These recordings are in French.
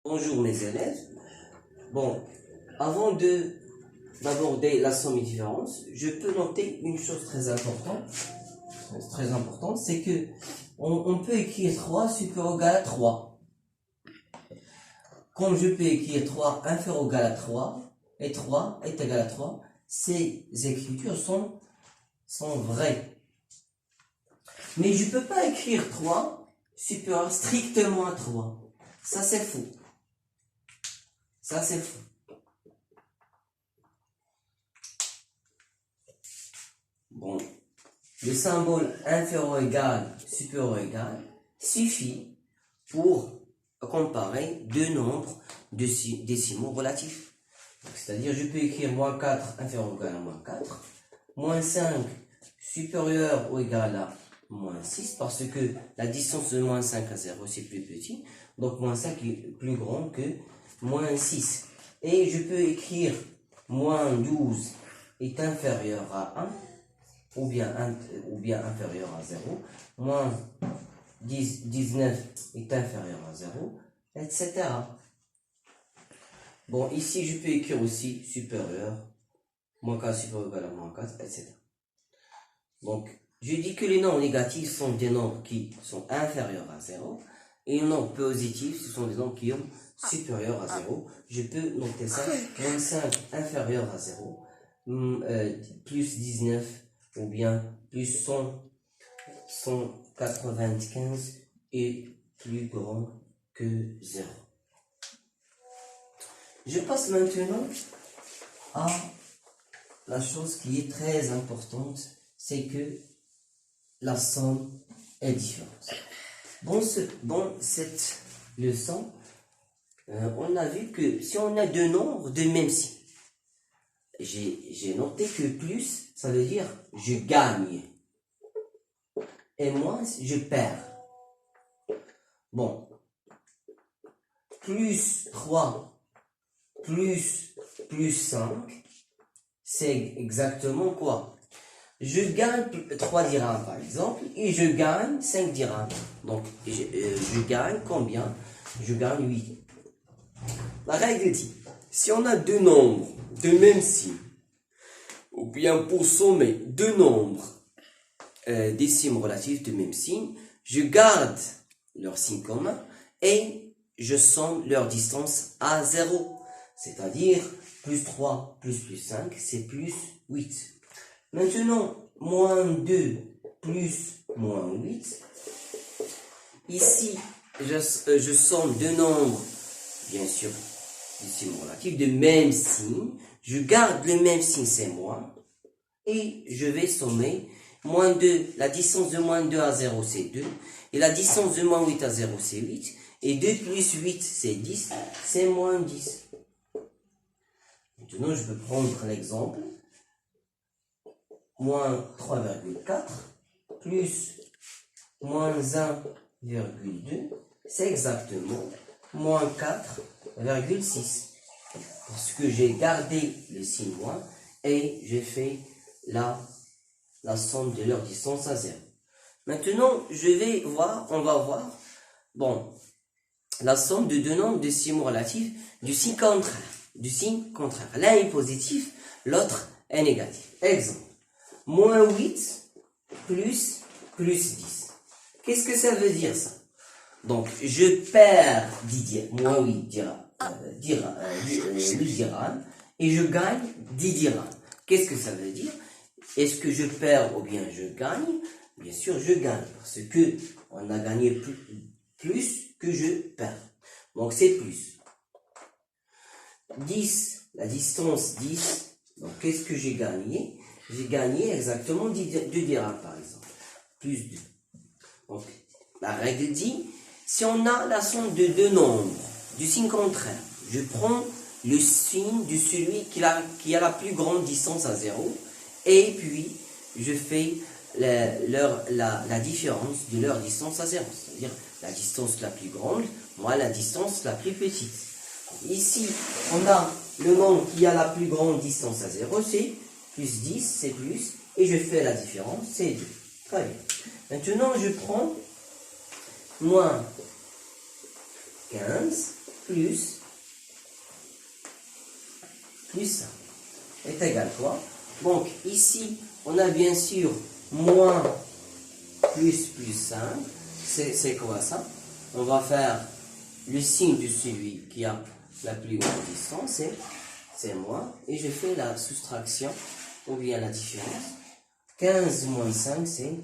Bonjour mes élèves. Bon, avant d'aborder la somme et différence, je peux noter une chose très importante, c'est que on peut écrire 3 supérieur ou égal à 3. Comme je peux écrire 3 inférieur ou égal à 3, et 3 est égal à 3, ces écritures sont vraies. Mais je ne peux pas écrire 3 supérieur strictement à 3. Ça c'est faux. Ça, c'est faux. Bon, le symbole inférieur ou égal, supérieur ou égal, suffit pour comparer deux nombres décimaux relatifs. C'est-à-dire, je peux écrire moins 4 inférieur ou égal à moins 4, moins 5 supérieur ou égal à moins 6, parce que la distance de moins 5 à 0, c'est plus petit. Donc, moins 5 est plus grand que moins 6. Et je peux écrire moins 12 est inférieur à 1, ou bien inférieur à 0, moins 19 est inférieur à 0, etc. Bon, ici, je peux écrire aussi supérieur, moins 4 supérieur ou égal à moins 4, etc. Donc, je dis que les nombres négatifs sont des nombres qui sont inférieurs à 0, et les nombres positifs, ce sont des nombres qui sont supérieurs à 0. Je peux noter ça, moins 5 inférieur à 0, plus 19, ou bien plus 195 est plus grand que 0. Je passe maintenant à la chose qui est très importante, c'est que la somme est différente. Dans cette leçon, on a vu que si on a deux nombres de même signe, j'ai noté que plus, ça veut dire je gagne, et moins, je perds. Bon, plus 3, plus 5, c'est exactement quoi? Je gagne 3 dirhams par exemple, et je gagne 5 dirhams. Donc, je gagne combien? Je gagne 8. La règle dit, si on a deux nombres de même signe, ou bien pour sommer deux nombres décimaux relatifs de même signe, je garde leur signe commun et je somme leur distance à 0. C'est-à-dire, plus 3 plus 5, c'est plus 8. Maintenant, moins 2 plus moins 8. Ici, je somme deux nombres, bien sûr, décimaux relatifs de même signe. Je garde le même signe, c'est moins. Et je vais sommer moins 2. La distance de moins 2 à 0, c'est 2. Et la distance de moins 8 à 0, c'est 8. Et 2 plus 8, c'est 10. C'est moins 10. Maintenant, je peux prendre l'exemple. Moins 3,4 plus moins 1,2, c'est exactement moins 4,6. Parce que j'ai gardé le signe moins et j'ai fait la somme de leur distance à 0. Maintenant, on va voir, bon, la somme de deux nombres décimaux relatifs du signe contraire. L'un est positif, l'autre est négatif. Exemple. Moins 8 plus 10. Qu'est-ce que ça veut dire ça? Donc, je perds 10 dirhams, moins 8 dirhams, et je gagne 10 dirhams. Qu'est-ce que ça veut dire? Est-ce que je perds ou bien je gagne? Bien sûr, je gagne, parce que on a gagné plus que je perds. Donc, c'est plus. 10, la distance 10, donc qu'est-ce que j'ai gagné? J'ai gagné exactement 2 dirhams, par exemple. Plus 2. Donc, la règle dit, si on a la somme de deux nombres du signe contraire, je prends le signe de celui qui a la plus grande distance à 0, et puis je fais la différence de leur distance à 0. C'est-à-dire la distance la plus grande, moins la distance la plus petite. Ici, on a le nombre qui a la plus grande distance à 0, c'est plus 10, c'est plus, et je fais la différence, c'est 2. Très bien. Maintenant, je prends moins 15 plus 5 est égal à quoi? Donc ici, on a bien sûr moins plus 5. C'est quoi ça? On va faire le signe de celui qui a la plus grande distance, c'est moins. Et je fais la soustraction, ou bien la différence. 15 moins 5, c'est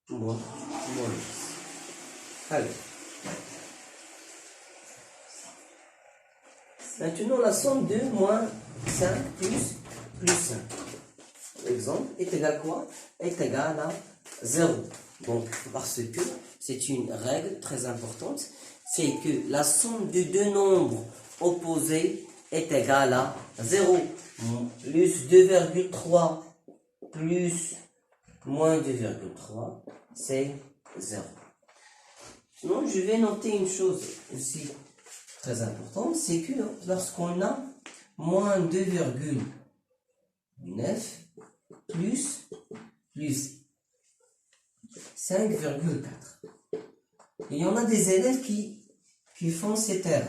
moins 10. Allez. Maintenant, la somme de moins 5 plus 5. L'exemple est égal à quoi? Est égal à 0. Donc, parce que c'est une règle très importante, c'est que la somme de deux nombres opposés est égale à 0. Plus 2,3 plus moins 2,3, c'est 0. Sinon, je vais noter une chose aussi très importante, c'est que lorsqu'on a moins 2,9 plus 5,4. Il y en a des élèves qui font cette erreur.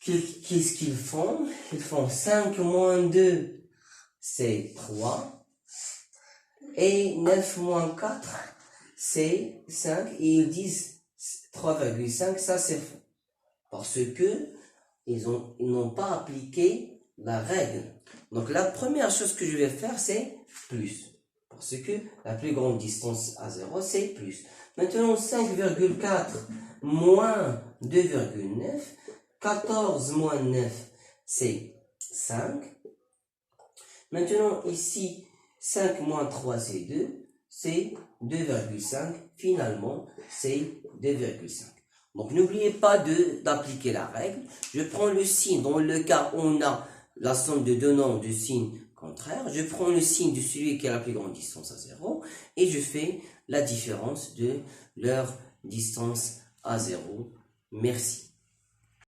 Qu'est-ce qu'ils font? Ils font 5 moins 2, c'est 3. Et 9 moins 4, c'est 5. Et ils disent 3,5, ça c'est faux. Parce que ils n'ont pas appliqué la règle. Donc la première chose que je vais faire, c'est plus. Parce que la plus grande distance à 0, c'est plus. Maintenant, 5,4 moins 2,9. 14 moins 9, c'est 5. Maintenant, ici, 5 moins 3, c'est 2. C'est 2,5. Finalement, c'est 2,5. Donc, n'oubliez pas d'appliquer la règle. Je prends le signe. Dans le cas où on a la somme de deux nombres de signes contraires, je prends le signe de celui qui a la plus grande distance à 0 et je fais la différence de leur distance à 0. Merci.